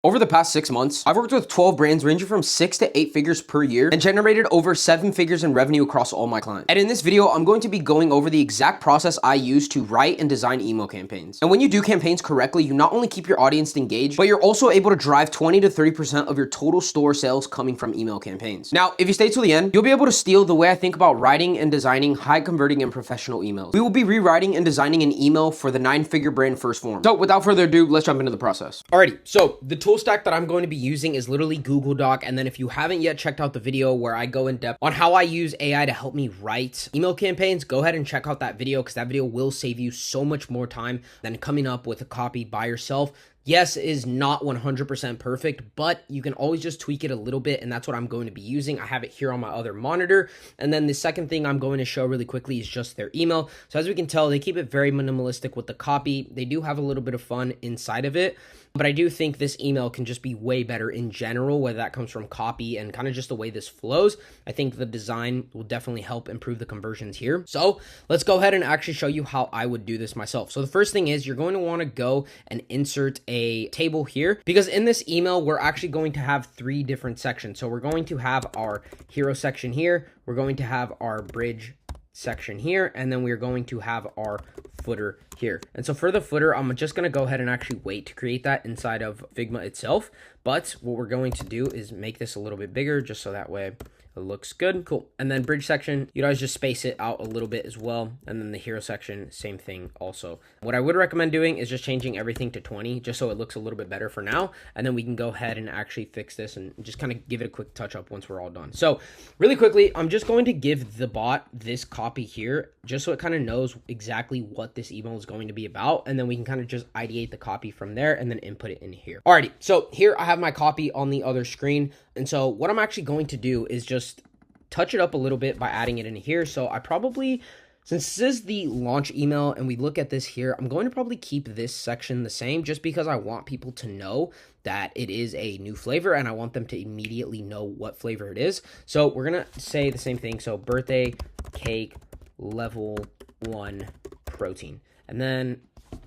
Over the past 6 months, I've worked with 12 brands ranging from 6 to 8 figures per year and generated over 7 figures in revenue across all my clients. And in this video, I'm going to be going over the exact process I use to write and design email campaigns. And when you do campaigns correctly, you not only keep your audience engaged, but you're also able to drive 20 to 30% of your total store sales coming from email campaigns. Now, if you stay till the end, you'll be able to steal the way I think about writing and designing high converting and professional emails. We will be rewriting and designing an email for the 9-figure brand Phorms. So without further ado, let's jump into the process. Alrighty, so the tool stack that I'm going to be using is literally Google Doc. And then if you haven't yet checked out the video where I go in depth on how I use AI to help me write email campaigns, go ahead and check out that video because that video will save you so much more time than coming up with a copy by yourself. Yes, it is not 100% perfect, but you can always just tweak it a little bit, and that's what I'm going to be using. I have it here on my other monitor. And then the second thing I'm going to show really quickly is just their email. So as we can tell, they keep it very minimalistic with the copy. They do have a little bit of fun inside of it, but I do think this email can just be way better in general, whether that comes from copy and kind of just the way this flows. I think the design will definitely help improve the conversions here. So let's go ahead and actually show you how I would do this myself. So the first thing is you're going to want to go and insert a table here, because in this email, we're actually going to have 3 different sections. So we're going to have our hero section here. We're going to have our bridge section here, and then we're going to have our footer here. And so for the footer, I'm just going to go ahead and actually wait to create that inside of Figma itself. But what we're going to do is make this a little bit bigger just so that way it looks good. Cool. And then bridge section, you'd always just space it out a little bit as well. And then the hero section, same thing also. What I would recommend doing is just changing everything to 20 just so it looks a little bit better for now. And then we can go ahead and actually fix this and just kind of give it a quick touch up once we're all done. So really quickly, I'm just going to give the bot this copy here just so it kind of knows exactly what this email is going to be about. And then we can kind of just ideate the copy from there and then input it in here. Alrighty, so here I have my copy on the other screen. And so what I'm actually going to do is just touch it up a little bit by adding it in here. So I probably, since this is the launch email and we look at this here, I'm going to probably keep this section the same just because I want people to know that it is a new flavor and I want them to immediately know what flavor it is. So we're going to say the same thing. So birthday cake level 1 protein. And then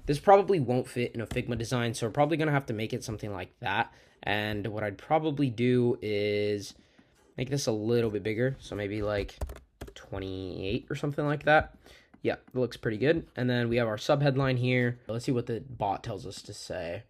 this probably won't fit in a Figma design. So we're probably going to have to make it something like that. And what I'd probably do is make this a little bit bigger. So maybe like 28 or something like that. Yeah, it looks pretty good. And then we have our subheadline here. Let's see what the bot tells us to say.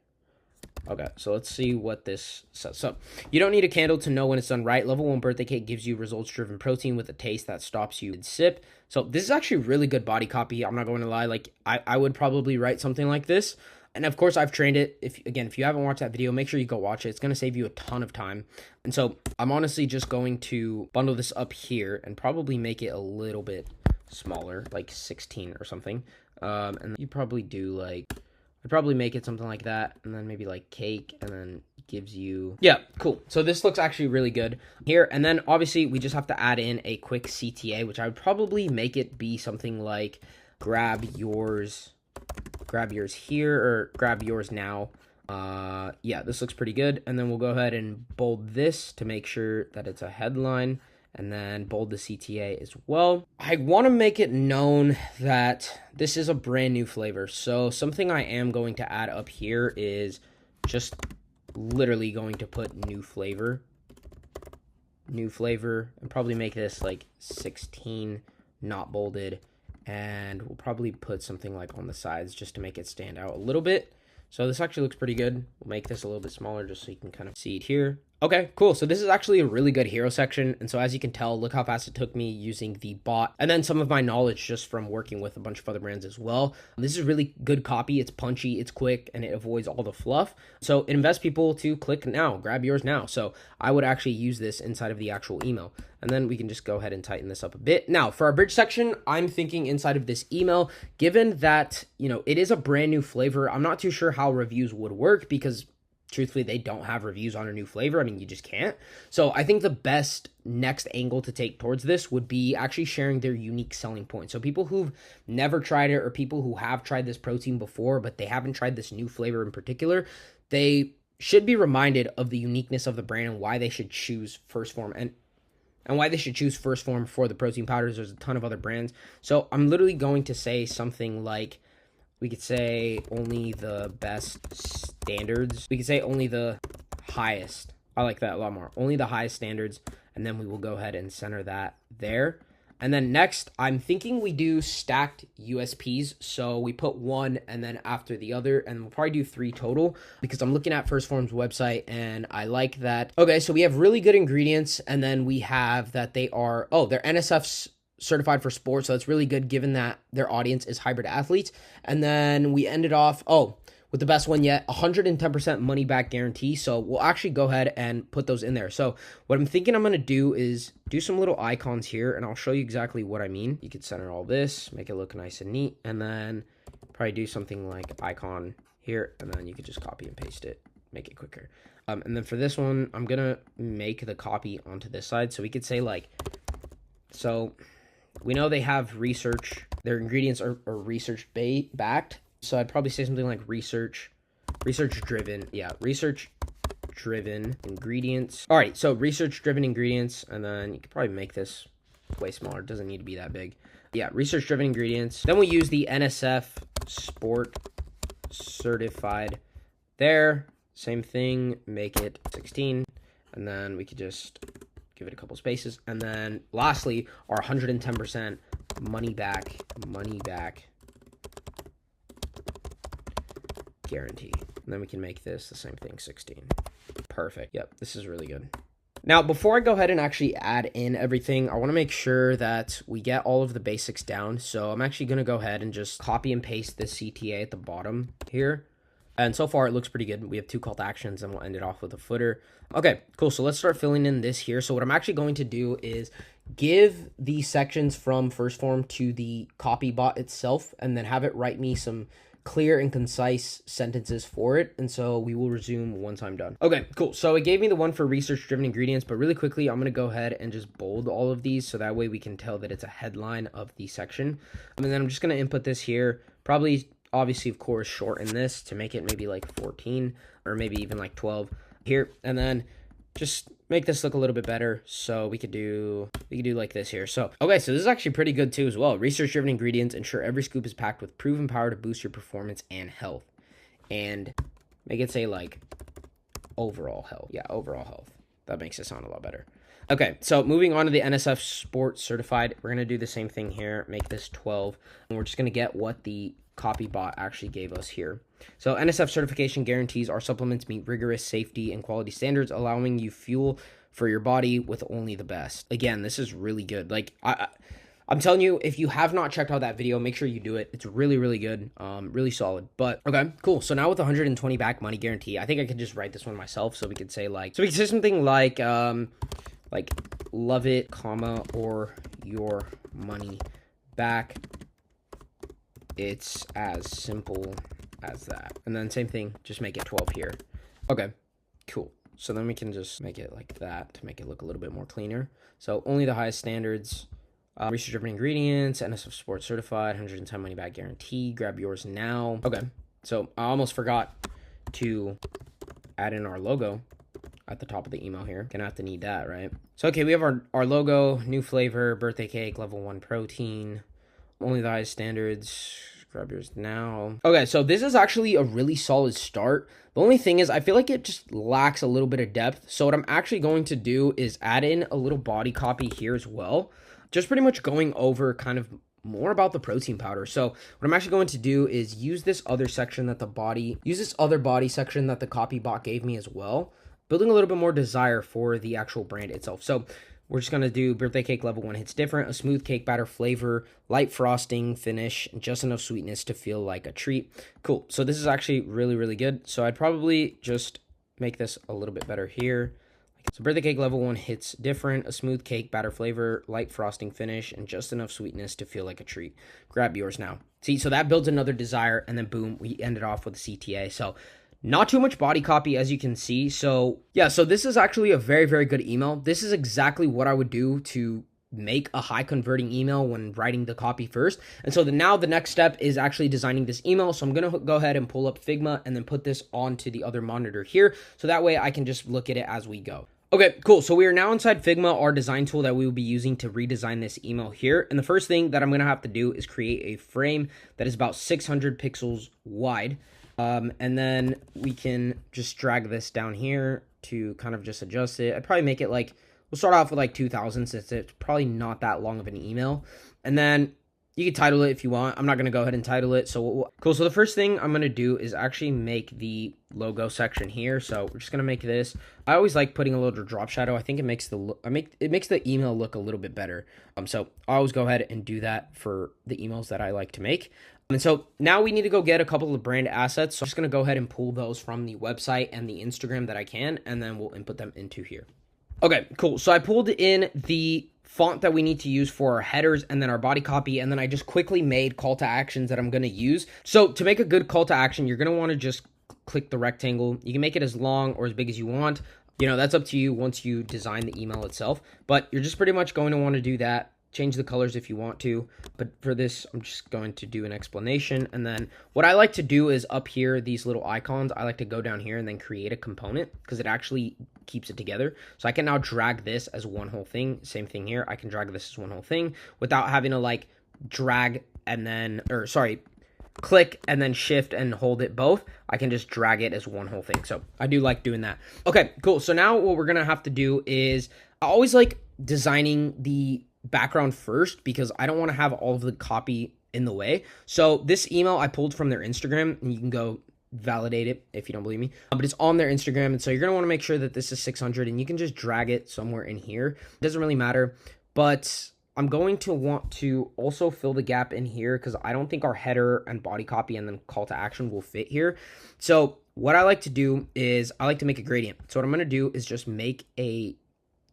Okay, so let's see what this says. So you don't need a candle to know when it's done right. Level 1 birthday cake gives you results-driven protein with a taste that stops you mid-sip. So this is actually really good body copy. I'm not going to lie. Like I would probably write something like this. And of course, I've trained it. If you haven't watched that video, make sure you go watch it. It's going to save you a ton of time. And so I'm honestly just going to bundle this up here and probably make it a little bit smaller, like 16 or something. And you probably do like, I'd probably make it something like that. And then maybe like cake and then gives you, yeah, cool. So this looks actually really good here. And then obviously we just have to add in a quick CTA, which I would probably make it be something like grab yours here or grab yours now. Yeah, this looks pretty good. And then we'll go ahead and bold this to make sure that it's a headline and then bold the CTA as well. I want to make it known that this is a brand new flavor. So something I am going to add up here is just literally going to put new flavor, and probably make this like 16, not bolded. And we'll probably put something like on the sides just to make it stand out a little bit. So this actually looks pretty good. We'll make this a little bit smaller just so you can kind of see it here. Okay, cool. So this is actually a really good hero section. And so as you can tell, look how fast it took me using the bot and then some of my knowledge just from working with a bunch of other brands as well. This is really good copy. It's punchy, it's quick, and it avoids all the fluff. So it invests people to click now, grab yours now. So I would actually use this inside of the actual email. And then we can just go ahead and tighten this up a bit. Now for our bridge section, I'm thinking inside of this email, given that, it is a brand new flavor, I'm not too sure how reviews would work because truthfully, they don't have reviews on a new flavor. I mean, you just can't. So I think the best next angle to take towards this would be actually sharing their unique selling point. So people who've never tried it or people who have tried this protein before, but they haven't tried this new flavor in particular, they should be reminded of the uniqueness of the brand and why they should choose Phorms and why they should choose Phorms for the protein powders. There's a ton of other brands. So I'm literally going to say something like, we could say only the best standards. We could say only the highest. I like that a lot more. Only the highest standards. And then we will go ahead and center that there. And then next, I'm thinking we do stacked USPs. So we put one and then after the other, and we'll probably do 3 total because I'm looking at First Phorms website and I like that. Okay, so we have really good ingredients, and then we have that they are, they're NSF certified for sports. So that's really good given that their audience is hybrid athletes. And then we ended off, with the best one yet, 110% money back guarantee. So we'll actually go ahead and put those in there. So what I'm thinking I'm going to do is do some little icons here, and I'll show you exactly what I mean. You could center all this, make it look nice and neat, and then probably do something like icon here, and then you could just copy and paste it, make it quicker. And then for this one, I'm going to make the copy onto this side. So we could say so we know they have research. Their ingredients are research backed. So I'd probably say something like research driven. Yeah, research driven ingredients. All right, so research driven ingredients, and then you could probably make this way smaller. It doesn't need to be that big. Yeah, research driven ingredients. Then we use the NSF Sport Certified there. Same thing, make it 16, and then we could just give it a couple spaces. And then lastly, our 110% money back guarantee. And then we can make this the same thing, 16. Perfect. Yep, this is really good. Now, before I go ahead and actually add in everything, I want to make sure that we get all of the basics down. So I'm actually going to go ahead and just copy and paste this CTA at the bottom here. And so far, it looks pretty good. We have 2 call to actions, and we'll end it off with a footer. Okay, cool. So let's start filling in this here. So what I'm actually going to do is give the sections from First Phorm to the copy bot itself, and then have it write me some clear and concise sentences for it. And so we will resume once I'm done. Okay, cool. So it gave me the one for research driven ingredients, but really quickly, I'm going to go ahead and just bold all of these. So that way we can tell that it's a headline of the section. And then I'm just going to input this here, probably, obviously, of course, shorten this to make it maybe like 14 or maybe even like 12 here. And then just make this look a little bit better. So we could do like this here. So, okay, so this is actually pretty good too as well. Research-driven ingredients ensure every scoop is packed with proven power to boost your performance and health. And make it say like overall health. Yeah, overall health. That makes it sound a lot better. Okay, so moving on to the NSF Sport Certified, we're going to do the same thing here. Make this 12. And we're just going to get what the copy bot actually gave us here. So NSF certification guarantees our supplements meet rigorous safety and quality standards, allowing you fuel for your body with only the best. Again, this is really good. Like I'm telling you, if you have not checked out that video, make sure you do it. It's really, really good. Really solid. But okay, cool. So now with 120 back money guarantee, I think I could just write this one myself. So we could say we could say something like love it, comma, or your money back. It's as simple as that. And then same thing, just make it 12 here. Okay, cool. So then we can just make it like that to make it look a little bit more cleaner. So only the highest standards, research-driven ingredients, NSF Sports Certified, 110 money back guarantee. Grab yours now. Okay, so I almost forgot to add in our logo at the top of the email here. Gonna have to need that, right? So, okay, we have our logo, new flavor, birthday cake, level 1 protein. Only the highest standards. Grab yours now. Okay, so this is actually a really solid start. The only thing is I feel like it just lacks a little bit of depth. So what I'm actually going to do is add in a little body copy here as well. Just pretty much going over kind of more about the protein powder. So what I'm actually going to do is use this other section that other body section that the copy bot gave me as well. Building a little bit more desire for the actual brand itself. So we're just going to do birthday cake level 1 hits different, a smooth cake batter flavor, light frosting finish, and just enough sweetness to feel like a treat. Cool. So this is actually really, really good. So I'd probably just make this a little bit better here. So birthday cake level 1 hits different, a smooth cake batter flavor, light frosting finish, and just enough sweetness to feel like a treat. Grab yours now. See, so that builds another desire, and then boom, we ended off with a CTA. So not too much body copy, as you can see. So yeah, so this is actually a very, very good email. This is exactly what I would do to make a high converting email when writing the copy first. And so now the next step is actually designing this email. So I'm going to go ahead and pull up Figma and then put this onto the other monitor here. So that way I can just look at it as we go. Okay, cool. So we are now inside Figma, our design tool that we will be using to redesign this email here. And the first thing that I'm going to have to do is create a frame that is about 600 pixels wide. And then we can just drag this down here to kind of just adjust it. I'd probably make it like, we'll start off with like 2000 since it's probably not that long of an email. And then you can title it if you want. I'm not going to go ahead and title it. So cool. So the first thing I'm going to do is actually make the logo section here. So we're just going to make this. I always like putting a little drop shadow. I think it makes the email look a little bit better. So I always go ahead and do that for the emails that I like to make. And so now we need to go get a couple of brand assets. So I'm just going to go ahead and pull those from the website and the Instagram that I can, and then we'll input them into here. Okay, cool. So I pulled in the font that we need to use for our headers and then our body copy, and then I just quickly made call to actions that I'm going to use. So to make a good call to action, you're going to want to just click the rectangle. You can make it as long or as big as you want. You know, that's up to you once you design the email itself, but you're just pretty much going to want to do that. Change the colors if you want to, but for this, I'm just going to do an explanation. And then what I like to do is up here, these little icons, I like to go down here and then create a component because it actually keeps it together. So I can now drag this as one whole thing. Same thing here. I can drag this as one whole thing without having to like drag and then, or sorry, click and then shift and hold it both. I can just drag it as one whole thing. So I do like doing that. Okay, cool. So now what we're going to have to do is I always like designing the background first because I don't want to have all of the copy in the way. So this email I pulled from their Instagram, and you can go validate it if you don't believe me, but it's on their Instagram. And so you're going to want to make sure that this is 600, and you can just drag it somewhere in here. It doesn't really matter, but I'm going to want to also fill the gap in here because I don't think our header and body copy and then call to action will fit here. So what I like to do is I like to make a gradient. So what I'm going to do is just make a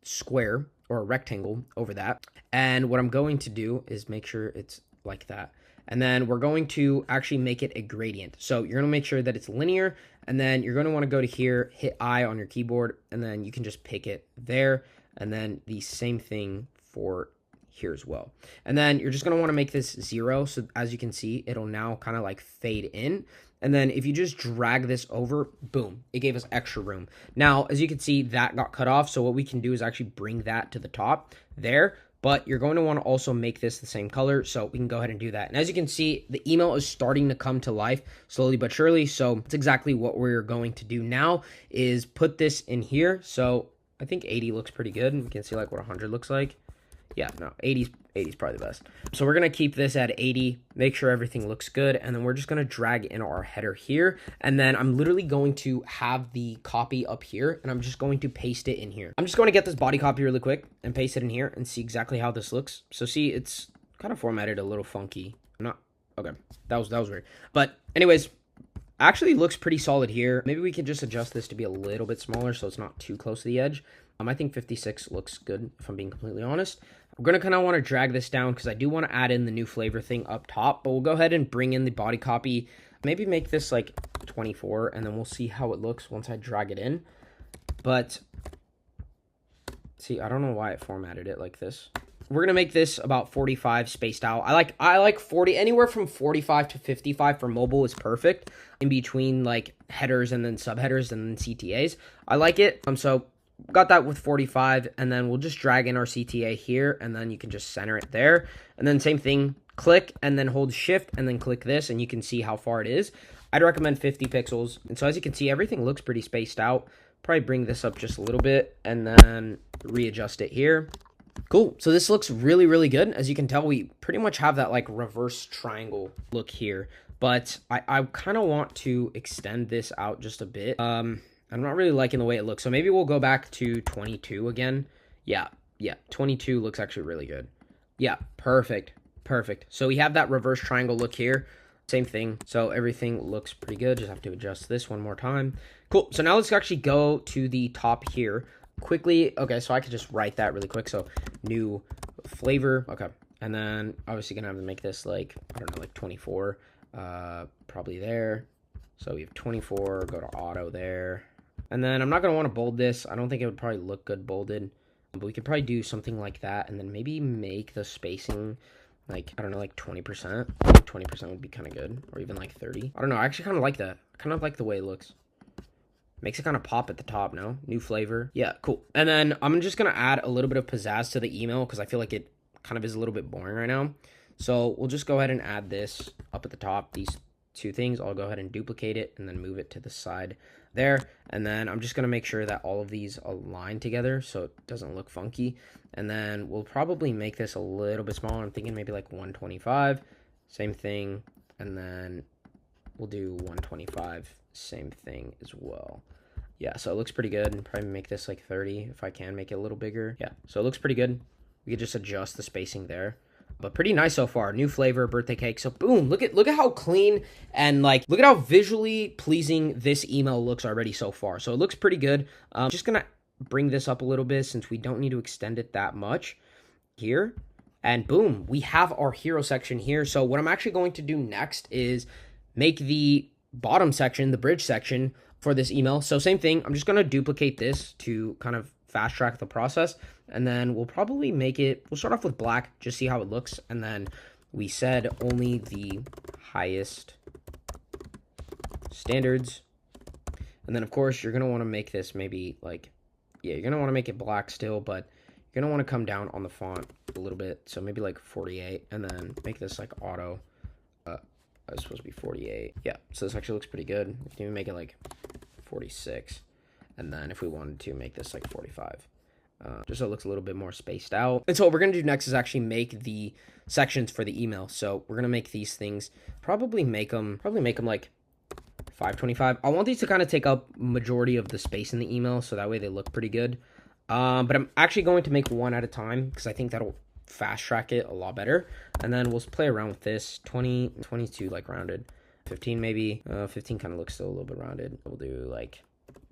square or a rectangle over that. And what I'm going to do is make sure it's like that. And then we're going to actually make it a gradient. So you're going to make sure that it's linear, and then you're going to want to go to here, hit I on your keyboard, and then you can just pick it there. And then the same thing for here as well. And then you're just going to want to make this 0. So as you can see, it'll now kind of like fade in. And then if you just drag this over, boom, it gave us extra room. Now, as you can see, that got cut off. So what we can do is actually bring that to the top there. But you're going to want to also make this the same color. So we can go ahead and do that. And as you can see, the email is starting to come to life slowly but surely. So that's exactly what we're going to do now is put this in here. So I think 80 looks pretty good. And we can see like what 100 looks like. Yeah, no, 80's probably the best. So we're going to keep this at 80, make sure everything looks good, and then we're just going to drag in our header here, and then I'm literally going to have the copy up here, and I'm just going to paste it in here. I'm just going to get this body copy really quick and paste it in here and see exactly how this looks. So see, it's kind of formatted a little funky. Okay, that was weird. But anyways, actually looks pretty solid here. Maybe we can just adjust this to be a little bit smaller so it's not too close to the edge. I think 56 looks good, if I'm being completely honest. We're going to kind of want to drag this down because I do want to add in the new flavor thing up top, but we'll go ahead and bring in the body copy. Maybe make this like 24, and then we'll see how it looks once I drag it in. But see, I don't know why it formatted it like this. We're going to make this about 45 spaced out. I like 40, anywhere from 45 to 55 for mobile is perfect. In between like headers and then subheaders and then CTAs. I like it. So got that with 45, and then we'll just drag in our CTA here, and then you can just center it there. And then same thing, click and then hold shift and then click this, and you can see how far it is. I'd recommend 50 pixels. And so as you can see, everything looks pretty spaced out. Probably bring this up just a little bit and then readjust it here. Cool. So this looks really, really good. As you can tell, we pretty much have that like reverse triangle look here, but I kind of want to extend this out just a bit. I'm not really liking the way it looks. So maybe we'll go back to 22 again. Yeah, 22 looks actually really good. Yeah, perfect. So we have that reverse triangle look here. Same thing. So everything looks pretty good. Just have to adjust this one more time. Cool. So now let's actually go to the top here quickly. Okay, so I could just write that really quick. So new flavor. Okay. And then obviously gonna have to make this like, I don't know, like 24. Probably there. So we have 24, go to auto there. And then I'm not going to want to bold this. I don't think it would probably look good bolded. But we could probably do something like that. And then maybe make the spacing like, I don't know, like 20%. 20% would be kind of good. Or even like 30. I don't know. I actually kind of like that. I kind of like the way it looks. Makes it kind of pop at the top, no? New flavor. Yeah, cool. And then I'm just going to add a little bit of pizzazz to the email because I feel like it kind of is a little bit boring right now. So we'll just go ahead and add this up at the top, these two things. I'll go ahead and duplicate it and then move it to the side there. And then I'm just going to make sure that all of these align together so it doesn't look funky. And then we'll probably make this a little bit smaller. I'm thinking maybe like 125. Same thing. And then we'll do 125. Same thing as well. Yeah, so it looks pretty good. Probably make this like 30 if I can make it a little bigger. Yeah, so it looks pretty good. We could just adjust the spacing there. But pretty nice so far. New flavor, birthday cake. So boom, look at how clean and like look at how visually pleasing this email looks already so far. So it looks pretty good. Just gonna bring this up a little bit since we don't need to extend it that much here. And boom, we have our hero section here. So what I'm actually going to do next is make the bottom section, the bridge section for this email. So same thing, I'm just gonna duplicate this to kind of fast track the process, and then we'll probably we'll start off with black, just see how it looks, and then we said only the highest standards. And then of course you're gonna want to make this maybe like, yeah, you're gonna want to make it black still, but you're gonna want to come down on the font a little bit, so maybe like 48, and then make this like auto. It's supposed to be 48. Yeah, so this actually looks pretty good. We can even make it like 46. And then if we wanted to make this like 45, just so it looks a little bit more spaced out. And so what we're going to do next is actually make the sections for the email. So we're going to make these things, probably make them like 525. I want these to kind of take up majority of the space in the email, so that way they look pretty good. But I'm actually going to make one at a time because I think that'll fast track it a lot better. And then we'll play around with this. 20, 22 like rounded. 15 maybe. 15 kind of looks still a little bit rounded. We'll do like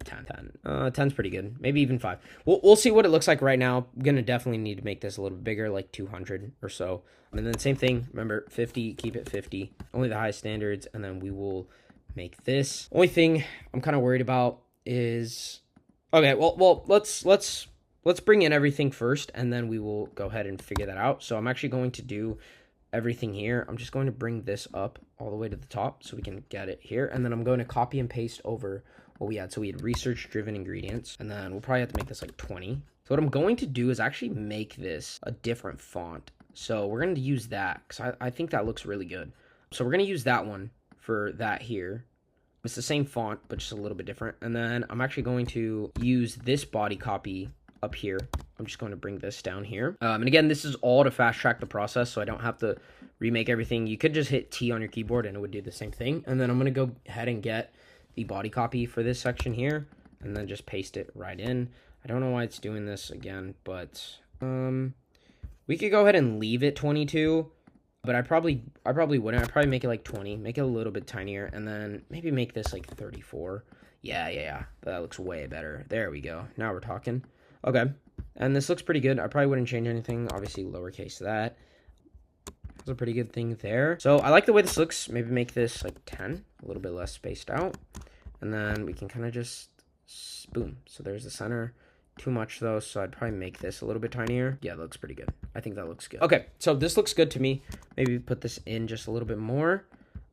10. 10's pretty good. Maybe even 5. We'll see what it looks like right now. I'm gonna definitely need to make this a little bit bigger, like 200 or so. And then same thing. Remember, 50. Keep it 50. Only the highest standards. And then we will make this. Only thing I'm kind of worried about is, okay. Well, let's bring in everything first, and then we will go ahead and figure that out. So I'm actually going to do everything here. I'm just going to bring this up all the way to the top so we can get it here. And then I'm going to copy and paste over what we had. So we had research-driven ingredients, and then we'll probably have to make this like 20. So what I'm going to do is actually make this a different font. So we're going to use that because I think that looks really good. So we're going to use that one for that here. It's the same font, but just a little bit different. And then I'm actually going to use this body copy up here. I'm just going to bring this down here. And again, this is all to fast track the process, so I don't have to remake everything. You could just hit T on your keyboard and it would do the same thing. And then I'm going to go ahead and get the body copy for this section here and then just paste it right in. I don't know why it's doing this again, but we could go ahead and leave it 22, but I probably wouldn't. I'd probably make it like 20, make it a little bit tinier, and then maybe make this like 34. Yeah. That looks way better. There we go. Now we're talking. Okay, and this looks pretty good. I probably wouldn't change anything. Obviously, lowercase that. That's a pretty good thing there. So I like the way this looks. Maybe make this like 10, a little bit less spaced out. And then we can kind of just, boom. So there's the center. Too much though, so I'd probably make this a little bit tinier. Yeah, that looks pretty good. I think that looks good. Okay, so this looks good to me. Maybe put this in just a little bit more.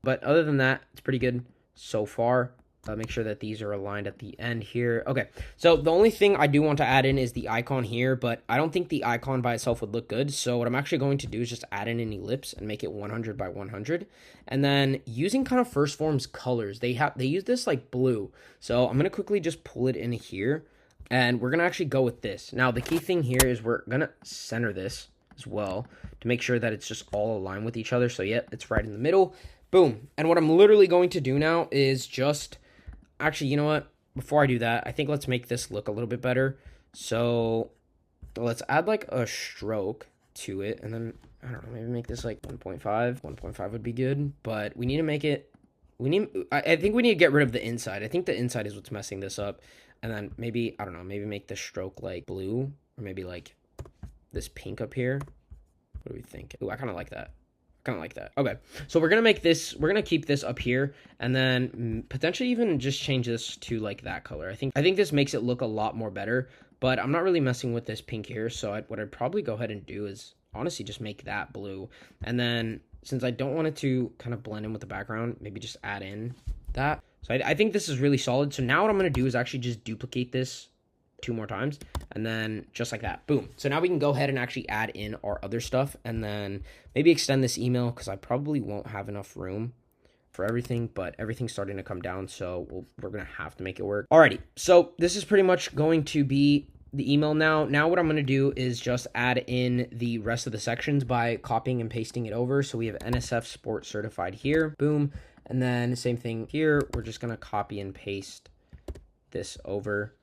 But other than that, it's pretty good so far. Make sure that these are aligned at the end here. Okay, so the only thing I do want to add in is the icon here, but I don't think the icon by itself would look good. So what I'm actually going to do is just add in an ellipse and make it 100 by 100. And then using kind of First Phorms colors, they use this like blue. So I'm going to quickly just pull it in here, and we're going to actually go with this. Now, the key thing here is we're going to center this as well to make sure that it's just all aligned with each other. So yeah, it's right in the middle. Boom. And what I'm literally going to do now is just, actually, you know what? Before I do that, I think let's make this look a little bit better. So let's add like a stroke to it. And then, I don't know, maybe make this like 1.5. 1.5 would be good. But we need to make it, I think we need to get rid of the inside. I think the inside is what's messing this up. And then maybe, I don't know, maybe make the stroke like blue. Or maybe like this pink up here. What do we think? Ooh, I kind of like that. Okay, so we're gonna make this, we're gonna keep this up here, and then potentially even just change this to like that color. I think this makes it look a lot more better, but I'm not really messing with this pink here. So what I'd probably go ahead and do is honestly just make that blue, and then since I don't want it to kind of blend in with the background, maybe just add in that. So I think this is really solid. So now what I'm going to do is actually just duplicate this 2 more times, and then just like that, boom. So now we can go ahead and actually add in our other stuff, and then maybe extend this email, because I probably won't have enough room for everything, but everything's starting to come down, so we're gonna have to make it work. Alrighty, so this is pretty much going to be the email now. Now what I'm gonna do is just add in the rest of the sections by copying and pasting it over. So we have NSF Sport Certified here, boom, and then same thing here. We're just gonna copy and paste this over.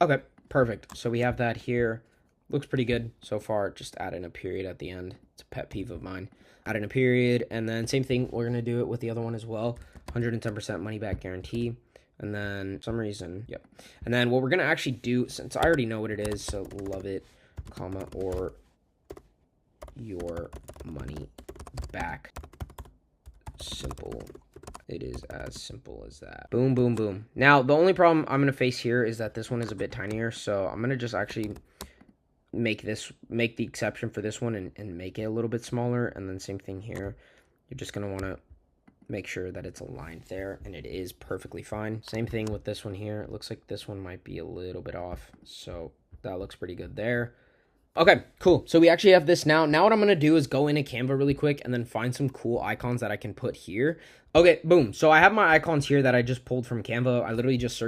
Okay, perfect. So we have that here. Looks pretty good so far. Just add in a period at the end. It's a pet peeve of mine. Add in a period, and then same thing. We're going to do it with the other one as well. 110% money back guarantee. And then, for some reason, yep. And then what we're going to actually do, since I already know what it is, so love it, comma, or your money back. Simple. It is as simple as that. Boom, boom, boom. Now, the only problem I'm going to face here is that this one is a bit tinier. So I'm going to just actually make the exception for this one and make it a little bit smaller. And then same thing here. You're just going to want to make sure that it's aligned there, and it is perfectly fine. Same thing with this one here. It looks like this one might be a little bit off. So that looks pretty good there. Okay, cool. So we actually have this now. Now what I'm going to do is go into Canva really quick and then find some cool icons that I can put here. Okay, boom. So I have my icons here that I just pulled from Canva. I literally just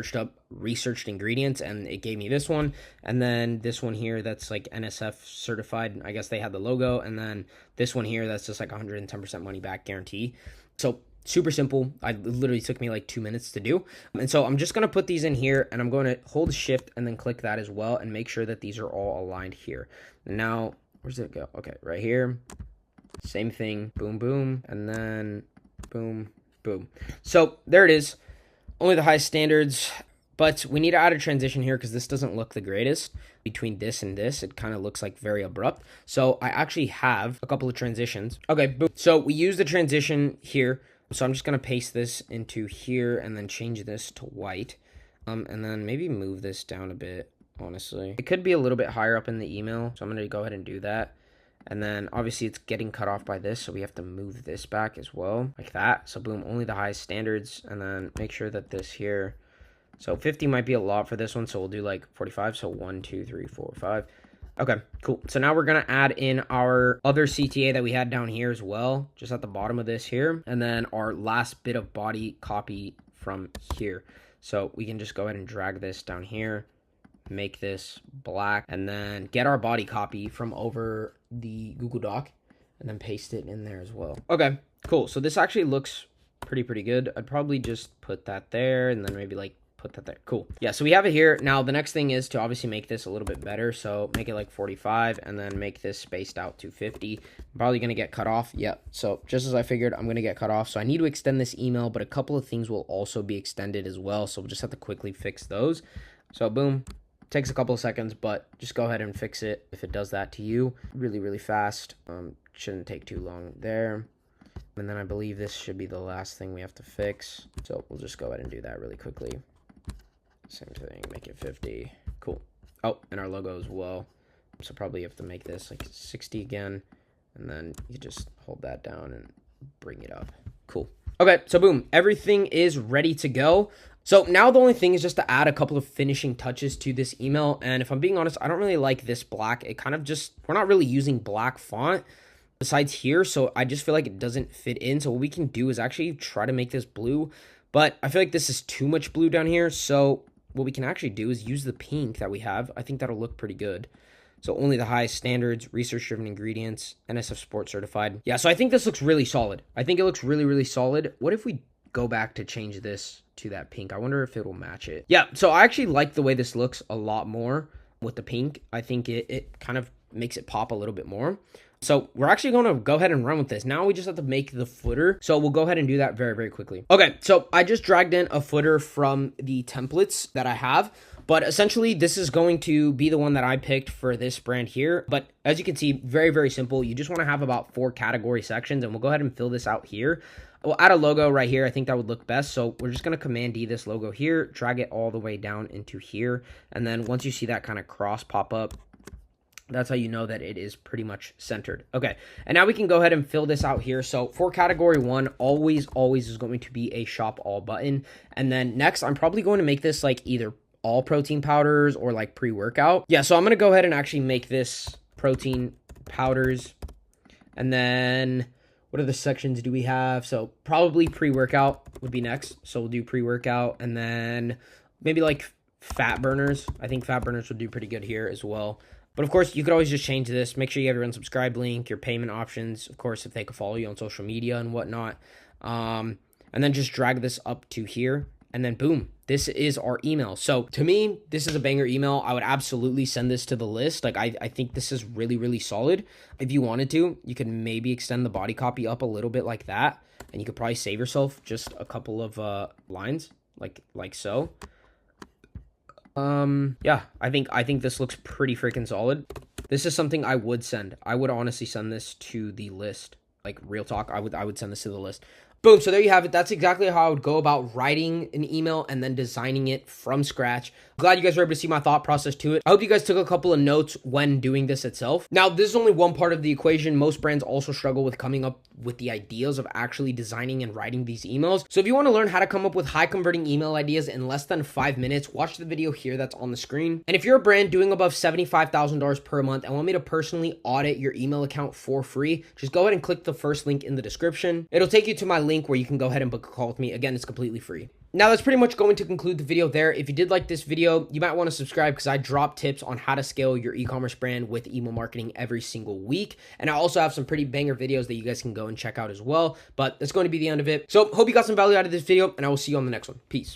researched ingredients, and it gave me this one. And then this one here that's like NSF certified. I guess they had the logo. And then this one here that's just like 110% money back guarantee. So super simple. It literally took me like 2 minutes to do. And so I'm just going to put these in here, and I'm going to hold shift and then click that as well, and make sure that these are all aligned here. Now, where's it go? Okay, right here. Same thing. Boom, boom. And then boom, boom. So there it is. Only the highest standards, but we need to add a transition here because this doesn't look the greatest. Between this and this, it kind of looks like very abrupt. So I actually have a couple of transitions. Okay, boom. So we use the transition here. So I'm just going to paste this into here and then change this to white. And then maybe move this down a bit, honestly. It could be a little bit higher up in the email, so I'm going to go ahead and do that. And then obviously it's getting cut off by this, so we have to move this back as well, like that. So boom, only the highest standards, and then make sure that this here. So 50 might be a lot for this one, so we'll do like 45. So 1, 2, 3, 4, 5. Okay, cool. So now we're going to add in our other CTA that we had down here as well, just at the bottom of this here. And then our last bit of body copy from here. So we can just go ahead and drag this down here, make this black, and then get our body copy from over the Google Doc and then paste it in there as well. Okay, cool. So this actually looks pretty good. I'd probably just put that there and then maybe like put that there. Cool. Yeah, so we have it here. Now the next thing is to obviously make this a little bit better. So make it like 45 and then make this spaced out to 50. I'm probably going to get cut off. Yeah, so just as I figured, I'm going to get cut off. So I need to extend this email, but a couple of things will also be extended as well. So we'll just have to quickly fix those. So boom. Takes a couple of seconds, but just go ahead and fix it if it does that to you. Really fast. Shouldn't take too long there. And then I believe this should be the last thing we have to fix. So we'll just go ahead and do that really quickly. Same thing, make it 50. Cool. Oh, and our logo as well. So probably have to make this like 60 again. And then you just hold that down and bring it up. Cool. Okay, so boom, everything is ready to go. So now the only thing is just to add a couple of finishing touches to this email. And if I'm being honest, I don't really like this black. It kind of just, we're not really using black font besides here. So I just feel like it doesn't fit in. So what we can do is actually try to make this blue. But I feel like this is too much blue down here. So what we can actually do is use the pink that we have. I think that'll look pretty good. So only the highest standards, research-driven ingredients, NSF Sport certified. Yeah, so I think this looks really solid. I think it looks really solid. What if we go back to change this to that pink? I wonder if it will match it. Yeah, so I actually like the way this looks a lot more with the pink. I think it kind of makes it pop a little bit more. So we're actually going to go ahead and run with this. Now we just have to make the footer. So we'll go ahead and do that very quickly. Okay, so I just dragged in a footer from the templates that I have. But essentially, this is going to be the one that I picked for this brand here. But as you can see, very simple. You just want to have about 4 category sections, and we'll go ahead and fill this out here. We'll add a logo right here. I think that would look best. So we're just going to Command D this logo here, drag it all the way down into here. And then once you see that kind of cross pop up, That's how you know that it is pretty much centered. Okay, and now we can go ahead and fill this out here. So for category 1, always is going to be a shop all button. And then next, I'm probably going to make this like either all protein powders or like pre-workout. Yeah, so I'm going to go ahead and actually make this protein powders. And then what other sections do we have? So probably pre-workout would be next. So we'll do pre-workout, and then maybe like fat burners. I think fat burners would do pretty good here as well. But of course, you could always just change this. Make sure you have your unsubscribe link, your payment options, of course, if they could follow you on social media and whatnot. And then just drag this up to here. And then boom, this is our email. So to me, this is a banger email. I would absolutely send this to the list. Like I think this is really solid. If you wanted to, you could maybe extend the body copy up a little bit like that. And you could probably save yourself just a couple of lines like so. Yeah, I think this looks pretty freaking solid. This is something I would send. I would honestly send this to the list. Like real talk, I would send this to the list. Boom, so there you have it. That's exactly how I would go about writing an email and then designing it from scratch. Glad you guys were able to see my thought process to it. I hope you guys took a couple of notes when doing this itself. Now, this is only one part of the equation. Most brands also struggle with coming up with the ideas of actually designing and writing these emails. So if you want to learn how to come up with high converting email ideas in less than 5 minutes, watch the video here that's on the screen. And if you're a brand doing above $75,000 per month and want me to personally audit your email account for free, just go ahead and click the first link in the description. It'll take you to my link where you can go ahead and book a call with me. Again, it's completely free. Now, that's pretty much going to conclude the video there. If you did like this video, you might want to subscribe because I drop tips on how to scale your e-commerce brand with email marketing every single week. And I also have some pretty banger videos that you guys can go and check out as well. But that's going to be the end of it. So hope you got some value out of this video, and I will see you on the next one. Peace.